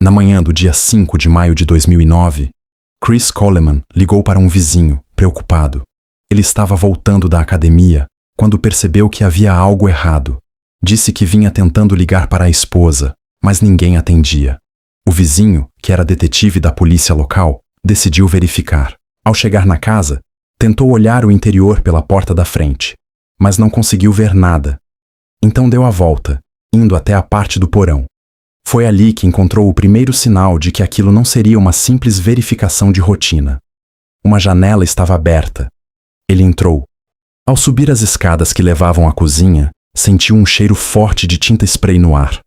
Na manhã do dia 5 de maio de 2009, Chris Coleman ligou para um vizinho, preocupado. Ele estava voltando da academia quando percebeu que havia algo errado. Disse que vinha tentando ligar para a esposa, mas ninguém atendia. O vizinho, que era detetive da polícia local, decidiu verificar. Ao chegar na casa, tentou olhar o interior pela porta da frente, mas não conseguiu ver nada. Então deu a volta, indo até a parte do porão. Foi ali que encontrou o primeiro sinal de que aquilo não seria uma simples verificação de rotina. Uma janela estava aberta. Ele entrou. Ao subir as escadas que levavam à cozinha, sentiu um cheiro forte de tinta spray no ar.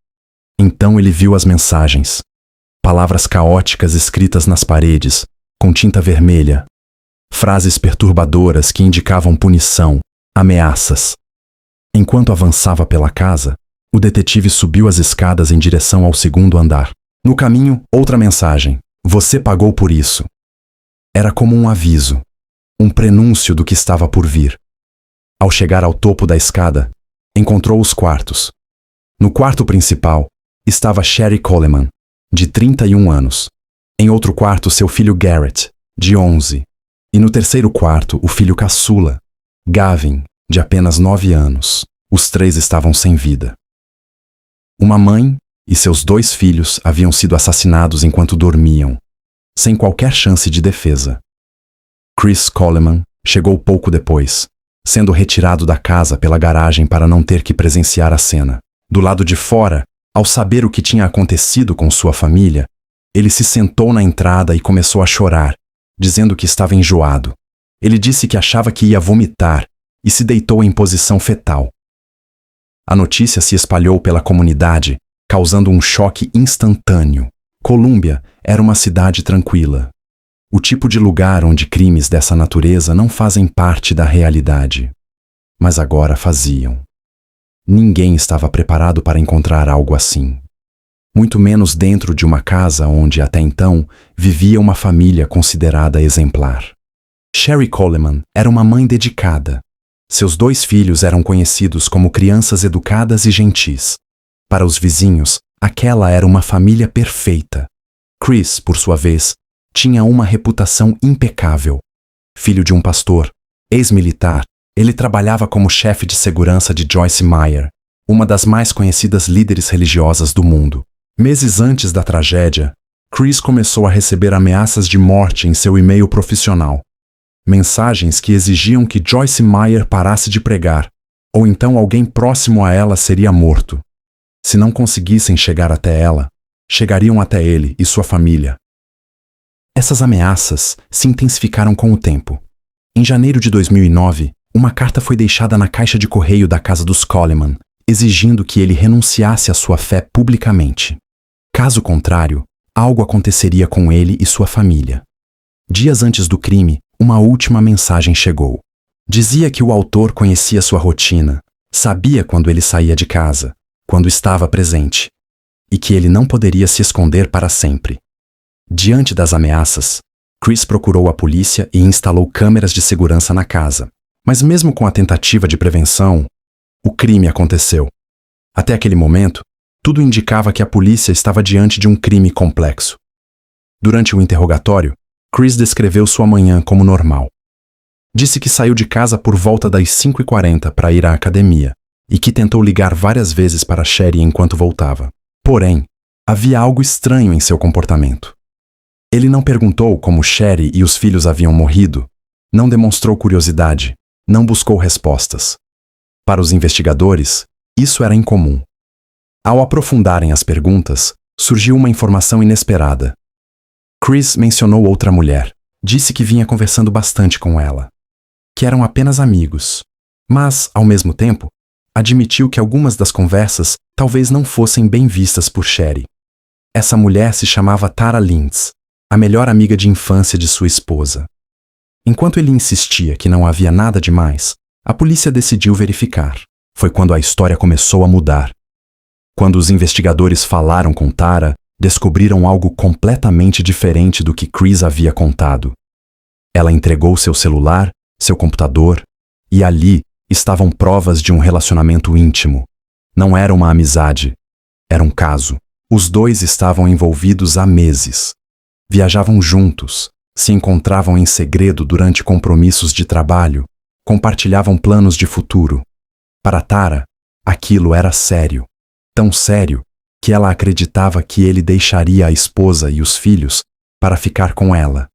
Então ele viu as mensagens. Palavras caóticas escritas nas paredes, com tinta vermelha. Frases perturbadoras que indicavam punição, ameaças. Enquanto avançava pela casa, o detetive subiu as escadas em direção ao segundo andar. No caminho, outra mensagem. Você pagou por isso. Era como um aviso, um prenúncio do que estava por vir. Ao chegar ao topo da escada, encontrou os quartos. No quarto principal, estava Sherry Coleman, de 31 anos. Em outro quarto, seu filho Garrett, de 11. E no terceiro quarto, o filho caçula, Gavin, de apenas 9 anos. Os três estavam sem vida. Uma mãe e seus 2 filhos haviam sido assassinados enquanto dormiam, sem qualquer chance de defesa. Chris Coleman chegou pouco depois, sendo retirado da casa pela garagem para não ter que presenciar a cena. Do lado de fora, ao saber o que tinha acontecido com sua família, ele se sentou na entrada e começou a chorar, dizendo que estava enjoado. Ele disse que achava que ia vomitar e se deitou em posição fetal. A notícia se espalhou pela comunidade, causando um choque instantâneo. Colômbia era uma cidade tranquila. O tipo de lugar onde crimes dessa natureza não fazem parte da realidade. Mas agora faziam. Ninguém estava preparado para encontrar algo assim. Muito menos dentro de uma casa onde, até então, vivia uma família considerada exemplar. Sherry Coleman era uma mãe dedicada. Seus 2 filhos eram conhecidos como crianças educadas e gentis. Para os vizinhos, aquela era uma família perfeita. Chris, por sua vez, tinha uma reputação impecável. Filho de um pastor, ex-militar, ele trabalhava como chefe de segurança de Joyce Meyer, uma das mais conhecidas líderes religiosas do mundo. Meses antes da tragédia, Chris começou a receber ameaças de morte em seu e-mail profissional. Mensagens que exigiam que Joyce Meyer parasse de pregar, ou então alguém próximo a ela seria morto. Se não conseguissem chegar até ela, chegariam até ele e sua família. Essas ameaças se intensificaram com o tempo. Em janeiro de 2009, uma carta foi deixada na caixa de correio da casa dos Coleman, exigindo que ele renunciasse à sua fé publicamente. Caso contrário, algo aconteceria com ele e sua família. Dias antes do crime, uma última mensagem chegou. Dizia que o autor conhecia sua rotina, sabia quando ele saía de casa, quando estava presente, e que ele não poderia se esconder para sempre. Diante das ameaças, Chris procurou a polícia e instalou câmeras de segurança na casa. Mas mesmo com a tentativa de prevenção, o crime aconteceu. Até aquele momento, tudo indicava que a polícia estava diante de um crime complexo. Durante o interrogatório, Chris descreveu sua manhã como normal. Disse que saiu de casa por volta das 5h40 para ir à academia e que tentou ligar várias vezes para Sherry enquanto voltava. Porém, havia algo estranho em seu comportamento. Ele não perguntou como Sherry e os filhos haviam morrido, não demonstrou curiosidade, não buscou respostas. Para os investigadores, isso era incomum. Ao aprofundarem as perguntas, surgiu uma informação inesperada. Chris mencionou outra mulher. Disse que vinha conversando bastante com ela, que eram apenas amigos. Mas, ao mesmo tempo, admitiu que algumas das conversas talvez não fossem bem vistas por Sherry. Essa mulher se chamava Tara Lintz, a melhor amiga de infância de sua esposa. Enquanto ele insistia que não havia nada demais, a polícia decidiu verificar. Foi quando a história começou a mudar. Quando os investigadores falaram com Tara, descobriram algo completamente diferente do que Chris havia contado. Ela entregou seu celular, seu computador, e ali estavam provas de um relacionamento íntimo. Não era uma amizade, era um caso. Os dois estavam envolvidos há meses. Viajavam juntos, se encontravam em segredo durante compromissos de trabalho, compartilhavam planos de futuro. Para Tara, aquilo era sério. Tão sério que ela acreditava que ele deixaria a esposa e os filhos para ficar com ela.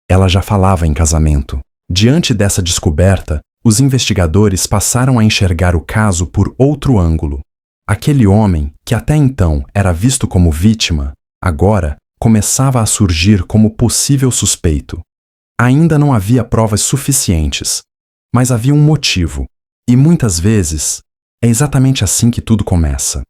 Ela já falava em casamento. Diante dessa descoberta, os investigadores passaram a enxergar o caso por outro ângulo. Aquele homem, que até então era visto como vítima, agora começava a surgir como possível suspeito. Ainda não havia provas suficientes, mas havia um motivo, e muitas vezes é exatamente assim que tudo começa.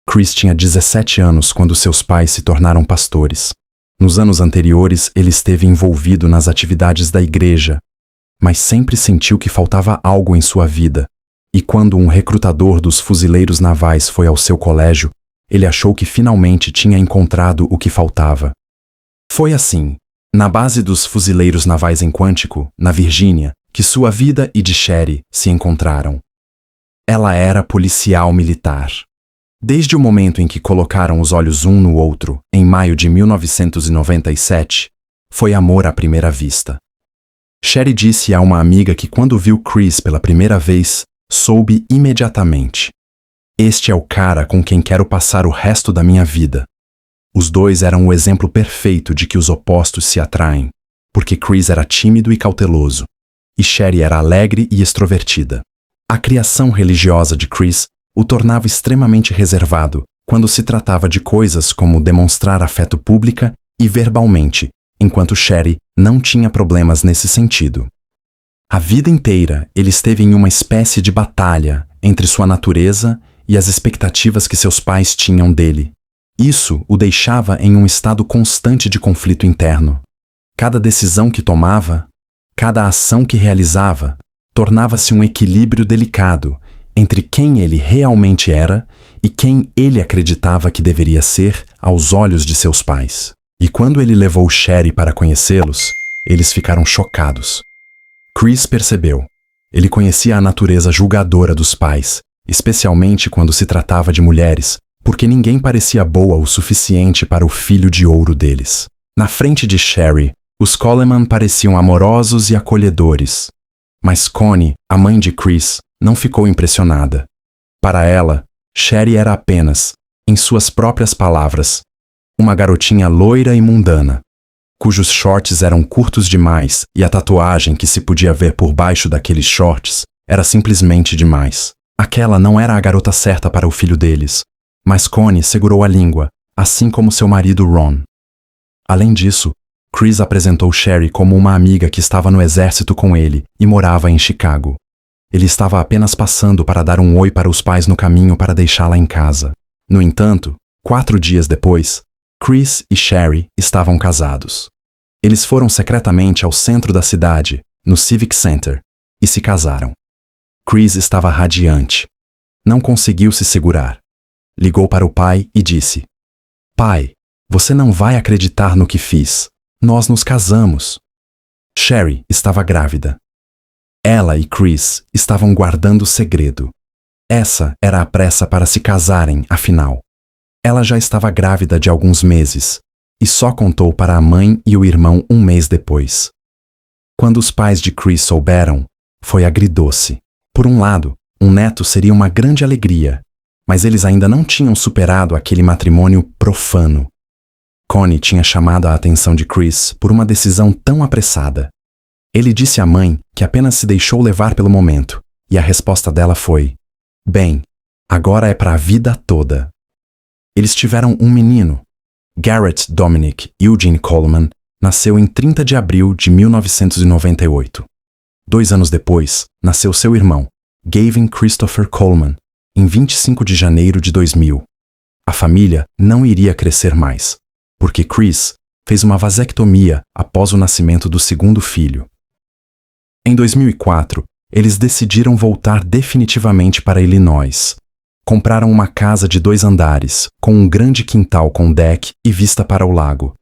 Chris tinha 17 anos quando seus pais se tornaram pastores. Nos anos anteriores, ele esteve envolvido nas atividades da igreja, mas sempre sentiu que faltava algo em sua vida. E quando um recrutador dos fuzileiros navais foi ao seu colégio, ele achou que finalmente tinha encontrado o que faltava. Foi assim, na base dos fuzileiros navais em Quantico, na Virgínia, que sua vida e de Sherry se encontraram. Ela era policial militar. Desde o momento em que colocaram os olhos um no outro, em maio de 1997, foi amor à primeira vista. Sherry disse a uma amiga que quando viu Chris pela primeira vez, soube imediatamente: "Este é o cara com quem quero passar o resto da minha vida." Os dois eram o exemplo perfeito de que os opostos se atraem, porque Chris era tímido e cauteloso, e Sherry era alegre e extrovertida. A criação religiosa de Chris o tornava extremamente reservado quando se tratava de coisas como demonstrar afeto pública e verbalmente, enquanto Sherry não tinha problemas nesse sentido. A vida inteira ele esteve em uma espécie de batalha entre sua natureza e as expectativas que seus pais tinham dele. Isso o deixava em um estado constante de conflito interno. Cada decisão que tomava, cada ação que realizava, tornava-se um equilíbrio delicado entre quem ele realmente era e quem ele acreditava que deveria ser aos olhos de seus pais. E quando ele levou Sherry para conhecê-los, eles ficaram chocados. Chris percebeu. Ele conhecia a natureza julgadora dos pais, especialmente quando se tratava de mulheres, porque ninguém parecia boa o suficiente para o filho de ouro deles. Na frente de Sherry, os Coleman pareciam amorosos e acolhedores. Mas Connie, a mãe de Chris, não ficou impressionada. Para ela, Sherry era apenas, em suas próprias palavras, uma garotinha loira e mundana, cujos shorts eram curtos demais e a tatuagem que se podia ver por baixo daqueles shorts era simplesmente demais. Aquela não era a garota certa para o filho deles, mas Connie segurou a língua, assim como seu marido Ron. Além disso, Chris apresentou Sherry como uma amiga que estava no exército com ele e morava em Chicago. Ele estava apenas passando para dar um oi para os pais no caminho para deixá-la em casa. No entanto, 4 dias depois, Chris e Sherry estavam casados. Eles foram secretamente ao centro da cidade, no Civic Center, e se casaram. Chris estava radiante. Não conseguiu se segurar. Ligou para o pai e disse: "Pai, você não vai acreditar no que fiz. Nós nos casamos." Sherry estava grávida. Ela e Chris estavam guardando o segredo. Essa era a pressa para se casarem, afinal. Ela já estava grávida de alguns meses, e só contou para a mãe e o irmão um mês depois. Quando os pais de Chris souberam, foi agridoce. Por um lado, um neto seria uma grande alegria, mas eles ainda não tinham superado aquele matrimônio profano. Connie tinha chamado a atenção de Chris por uma decisão tão apressada. Ele disse à mãe que apenas se deixou levar pelo momento, e a resposta dela foi: "Bem, agora é para a vida toda." Eles tiveram um menino. Garrett Dominic Eugene Coleman nasceu em 30 de abril de 1998. 2 anos depois, nasceu seu irmão, Gavin Christopher Coleman, em 25 de janeiro de 2000. A família não iria crescer mais, porque Chris fez uma vasectomia após o nascimento do segundo filho. Em 2004, eles decidiram voltar definitivamente para Illinois. Compraram uma casa de 2 andares, com um grande quintal com deck e vista para o lago.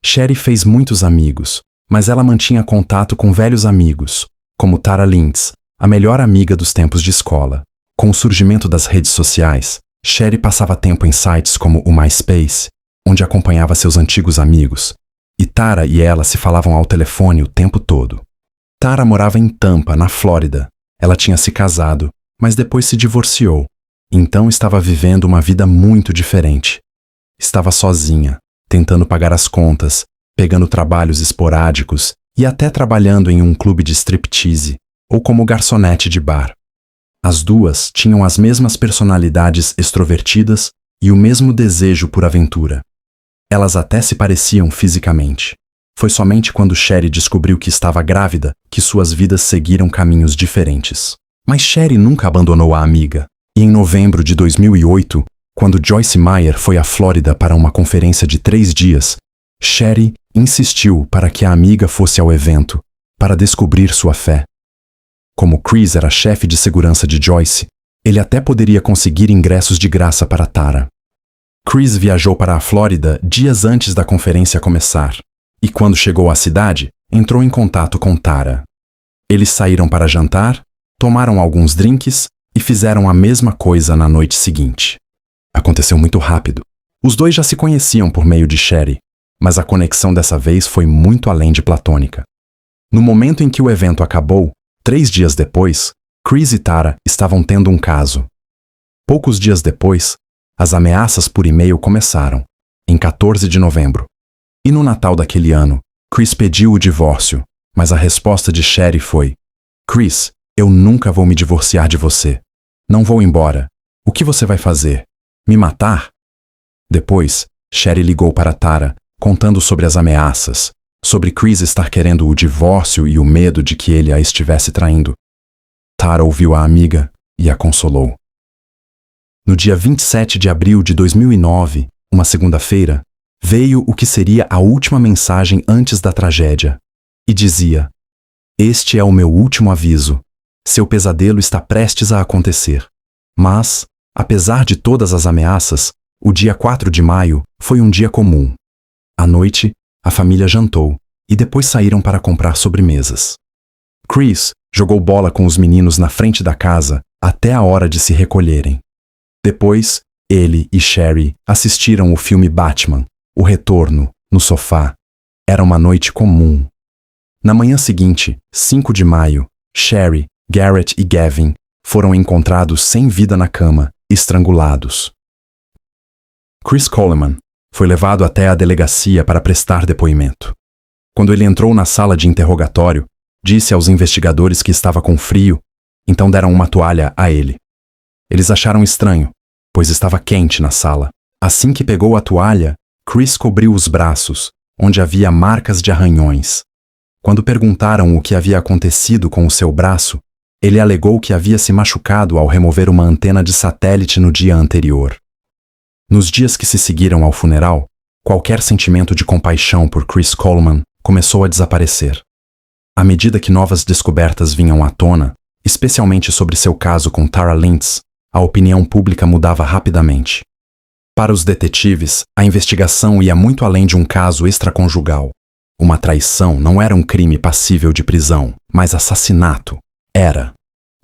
Sherry fez muitos amigos, mas ela mantinha contato com velhos amigos, como Tara Lintz, a melhor amiga dos tempos de escola. Com o surgimento das redes sociais, Sherry passava tempo em sites como o MySpace, onde acompanhava seus antigos amigos, e Tara e ela se falavam ao telefone o tempo todo. Tara morava em Tampa, na Flórida. Ela tinha se casado, mas depois se divorciou. Então estava vivendo uma vida muito diferente. Estava sozinha, tentando pagar as contas, pegando trabalhos esporádicos e até trabalhando em um clube de striptease ou como garçonete de bar. As duas tinham as mesmas personalidades extrovertidas e o mesmo desejo por aventura. Elas até se pareciam fisicamente. Foi somente quando Sherry descobriu que estava grávida que suas vidas seguiram caminhos diferentes. Mas Sherry nunca abandonou a amiga. E em novembro de 2008, quando Joyce Meyer foi à Flórida para uma conferência de 3 dias, Sherry insistiu para que a amiga fosse ao evento, para descobrir sua fé. Como Chris era chefe de segurança de Joyce, ele até poderia conseguir ingressos de graça para Tara. Chris viajou para a Flórida dias antes da conferência começar, e quando chegou à cidade, entrou em contato com Tara. Eles saíram para jantar, tomaram alguns drinks e fizeram a mesma coisa na noite seguinte. Aconteceu muito rápido. Os dois já se conheciam por meio de Sherry, mas a conexão dessa vez foi muito além de platônica. No momento em que o evento acabou, 3 dias depois, Chris e Tara estavam tendo um caso. Poucos dias depois, as ameaças por e-mail começaram, em 14 de novembro. E no Natal daquele ano, Chris pediu o divórcio, mas a resposta de Sherry foi: Chris, eu nunca vou me divorciar de você. Não vou embora. O que você vai fazer? Me matar? Depois, Sherry ligou para Tara, contando sobre as ameaças, sobre Chris estar querendo o divórcio e o medo de que ele a estivesse traindo. Tara ouviu a amiga e a consolou. No dia 27 de abril de 2009, uma segunda-feira, veio o que seria a última mensagem antes da tragédia, e dizia: Este é o meu último aviso. Seu pesadelo está prestes a acontecer. Mas, apesar de todas as ameaças, o dia 4 de maio foi um dia comum. À noite, a família jantou e depois saíram para comprar sobremesas. Chris jogou bola com os meninos na frente da casa até a hora de se recolherem. Depois, ele e Sherry assistiram o filme Batman, O Retorno, no sofá. Era uma noite comum. Na manhã seguinte, 5 de maio, Sherry, Garrett e Gavin foram encontrados sem vida na cama, estrangulados. Chris Coleman foi levado até a delegacia para prestar depoimento. Quando ele entrou na sala de interrogatório, disse aos investigadores que estava com frio, então deram uma toalha a ele. Eles acharam estranho, pois estava quente na sala. Assim que pegou a toalha, Chris cobriu os braços, onde havia marcas de arranhões. Quando perguntaram o que havia acontecido com o seu braço, ele alegou que havia se machucado ao remover uma antena de satélite no dia anterior. Nos dias que se seguiram ao funeral, qualquer sentimento de compaixão por Chris Coleman começou a desaparecer. À medida que novas descobertas vinham à tona, especialmente sobre seu caso com Tara Lentz, a opinião pública mudava rapidamente. Para os detetives, a investigação ia muito além de um caso extraconjugal. Uma traição não era um crime passível de prisão, mas assassinato. Era.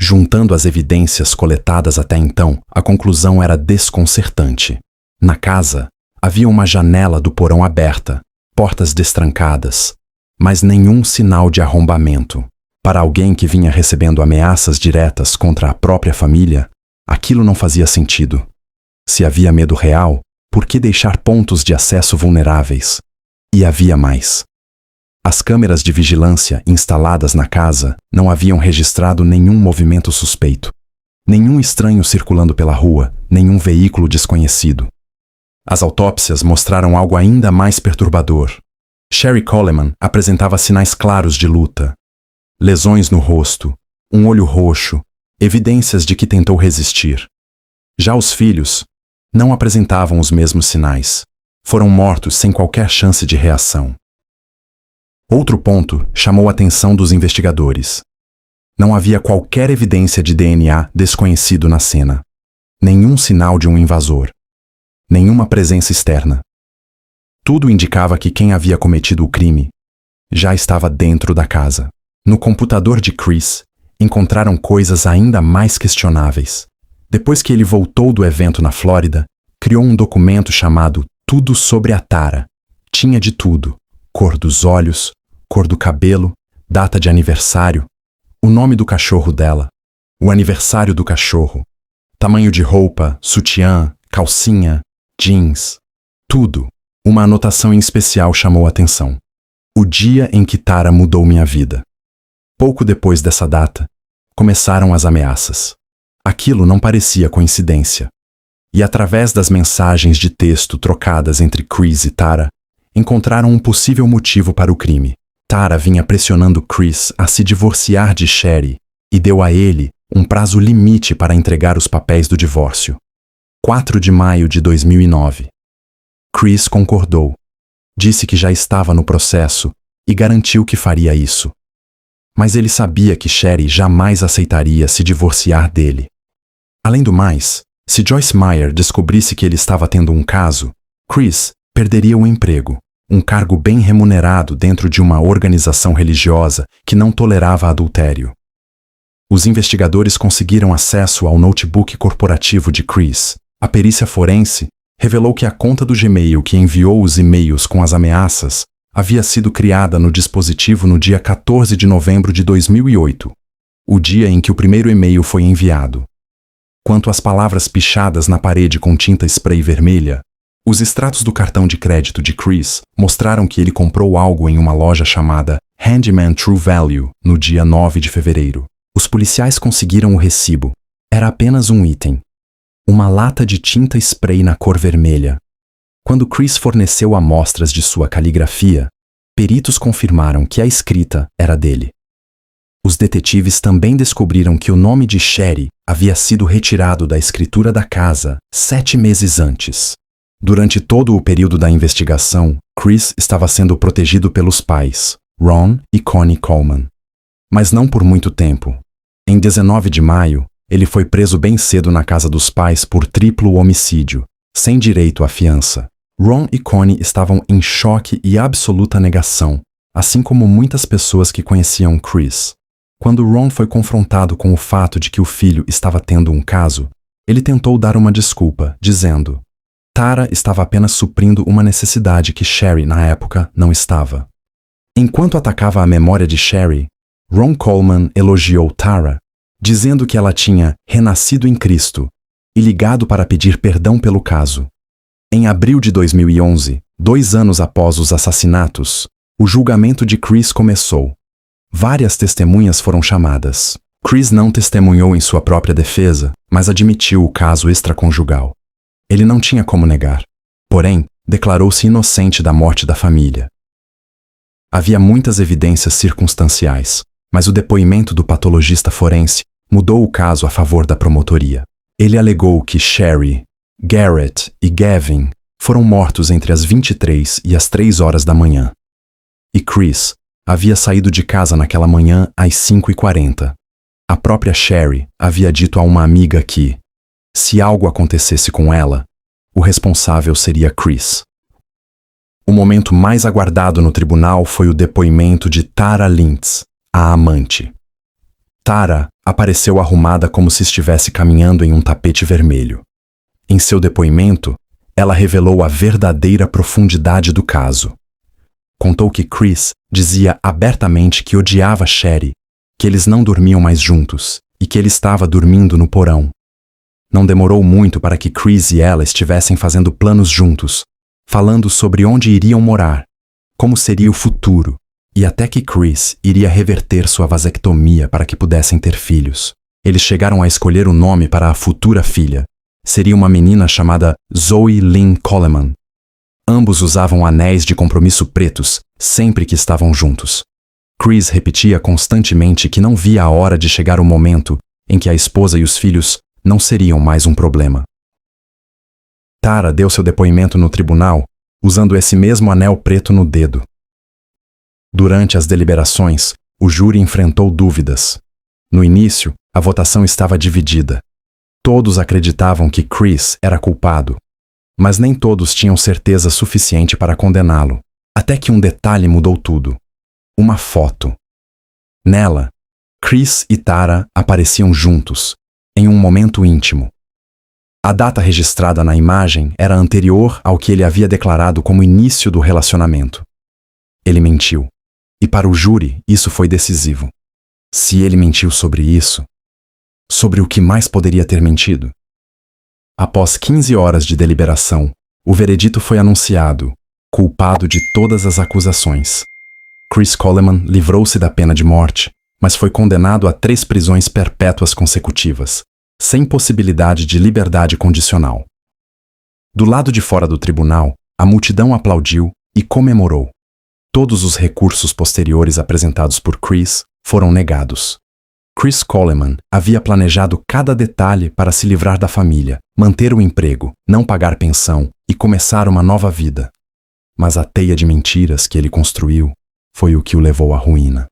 Juntando as evidências coletadas até então, a conclusão era desconcertante. Na casa, havia uma janela do porão aberta, portas destrancadas, mas nenhum sinal de arrombamento. Para alguém que vinha recebendo ameaças diretas contra a própria família, aquilo não fazia sentido. Se havia medo real, por que deixar pontos de acesso vulneráveis? E havia mais. As câmeras de vigilância instaladas na casa não haviam registrado nenhum movimento suspeito. Nenhum estranho circulando pela rua, nenhum veículo desconhecido. As autópsias mostraram algo ainda mais perturbador. Sherry Coleman apresentava sinais claros de luta. Lesões no rosto, um olho roxo, evidências de que tentou resistir. Já os filhos não apresentavam os mesmos sinais. Foram mortos sem qualquer chance de reação. Outro ponto chamou a atenção dos investigadores. Não havia qualquer evidência de DNA desconhecido na cena. Nenhum sinal de um invasor. Nenhuma presença externa. Tudo indicava que quem havia cometido o crime já estava dentro da casa. No computador de Chris, encontraram coisas ainda mais questionáveis. Depois que ele voltou do evento na Flórida, criou um documento chamado Tudo sobre a Tara. Tinha de tudo: cor dos olhos, cor do cabelo, data de aniversário, o nome do cachorro dela, o aniversário do cachorro, tamanho de roupa, sutiã, calcinha, jeans, tudo. Uma anotação em especial chamou a atenção: o dia em que Tara mudou minha vida. Pouco depois dessa data, começaram as ameaças. Aquilo não parecia coincidência. E através das mensagens de texto trocadas entre Chris e Tara, encontraram um possível motivo para o crime. Tara vinha pressionando Chris a se divorciar de Sherry e deu a ele um prazo limite para entregar os papéis do divórcio. 4 de maio de 2009. Chris concordou. Disse que já estava no processo e garantiu que faria isso. Mas ele sabia que Sherry jamais aceitaria se divorciar dele. Além do mais, se Joyce Meyer descobrisse que ele estava tendo um caso, Chris perderia o emprego, um cargo bem remunerado dentro de uma organização religiosa que não tolerava adultério. Os investigadores conseguiram acesso ao notebook corporativo de Chris. A perícia forense revelou que a conta do Gmail que enviou os e-mails com as ameaças havia sido criada no dispositivo no dia 14 de novembro de 2008, o dia em que o primeiro e-mail foi enviado. Quanto às palavras pichadas na parede com tinta spray vermelha, os extratos do cartão de crédito de Chris mostraram que ele comprou algo em uma loja chamada Handyman True Value no dia 9 de fevereiro. Os policiais conseguiram o recibo. Era apenas um item: uma lata de tinta spray na cor vermelha. Quando Chris forneceu amostras de sua caligrafia, peritos confirmaram que a escrita era dele. Os detetives também descobriram que o nome de Sherry havia sido retirado da escritura da casa 7 meses antes. Durante todo o período da investigação, Chris estava sendo protegido pelos pais, Ron e Connie Coleman. Mas não por muito tempo. Em 19 de maio, ele foi preso bem cedo na casa dos pais por triplo homicídio, sem direito à fiança. Ron e Connie estavam em choque e absoluta negação, assim como muitas pessoas que conheciam Chris. Quando Ron foi confrontado com o fato de que o filho estava tendo um caso, ele tentou dar uma desculpa, dizendo: Tara estava apenas suprindo uma necessidade que Sherry, na época, não estava. Enquanto atacava a memória de Sherry, Ron Coleman elogiou Tara, dizendo que ela tinha renascido em Cristo e ligado para pedir perdão pelo caso. Em abril de 2011, 2 anos após os assassinatos, o julgamento de Chris começou. Várias testemunhas foram chamadas. Chris não testemunhou em sua própria defesa, mas admitiu o caso extraconjugal. Ele não tinha como negar. Porém, declarou-se inocente da morte da família. Havia muitas evidências circunstanciais, mas o depoimento do patologista forense mudou o caso a favor da promotoria. Ele alegou que Sherry, Garrett e Gavin foram mortos entre as 23 e as 3 horas da manhã. E Chris havia saído de casa naquela manhã às 5h40. A própria Sherry havia dito a uma amiga que, se algo acontecesse com ela, o responsável seria Chris. O momento mais aguardado no tribunal foi o depoimento de Tara Lintz, a amante. Tara apareceu arrumada como se estivesse caminhando em um tapete vermelho. Em seu depoimento, ela revelou a verdadeira profundidade do caso. Contou que Chris dizia abertamente que odiava Sherry, que eles não dormiam mais juntos e que ele estava dormindo no porão. Não demorou muito para que Chris e ela estivessem fazendo planos juntos, falando sobre onde iriam morar, como seria o futuro, e até que Chris iria reverter sua vasectomia para que pudessem ter filhos. Eles chegaram a escolher o nome para a futura filha. Seria uma menina chamada Zoe Lynn Coleman. Ambos usavam anéis de compromisso pretos sempre que estavam juntos. Chris repetia constantemente que não via a hora de chegar o momento em que a esposa e os filhos não seriam mais um problema. Tara deu seu depoimento no tribunal usando esse mesmo anel preto no dedo. Durante as deliberações, o júri enfrentou dúvidas. No início, a votação estava dividida. Todos acreditavam que Chris era culpado, mas nem todos tinham certeza suficiente para condená-lo. Até que um detalhe mudou tudo. Uma foto. Nela, Chris e Tara apareciam juntos, em um momento íntimo. A data registrada na imagem era anterior ao que ele havia declarado como início do relacionamento. Ele mentiu. E para o júri, isso foi decisivo. Se ele mentiu sobre isso, sobre o que mais poderia ter mentido? Após 15 horas de deliberação, o veredito foi anunciado, culpado de todas as acusações. Chris Coleman livrou-se da pena de morte, mas foi condenado a 3 prisões perpétuas consecutivas, sem possibilidade de liberdade condicional. Do lado de fora do tribunal, a multidão aplaudiu e comemorou. Todos os recursos posteriores apresentados por Chris foram negados. Chris Coleman havia planejado cada detalhe para se livrar da família, manter o emprego, não pagar pensão e começar uma nova vida. Mas a teia de mentiras que ele construiu foi o que o levou à ruína.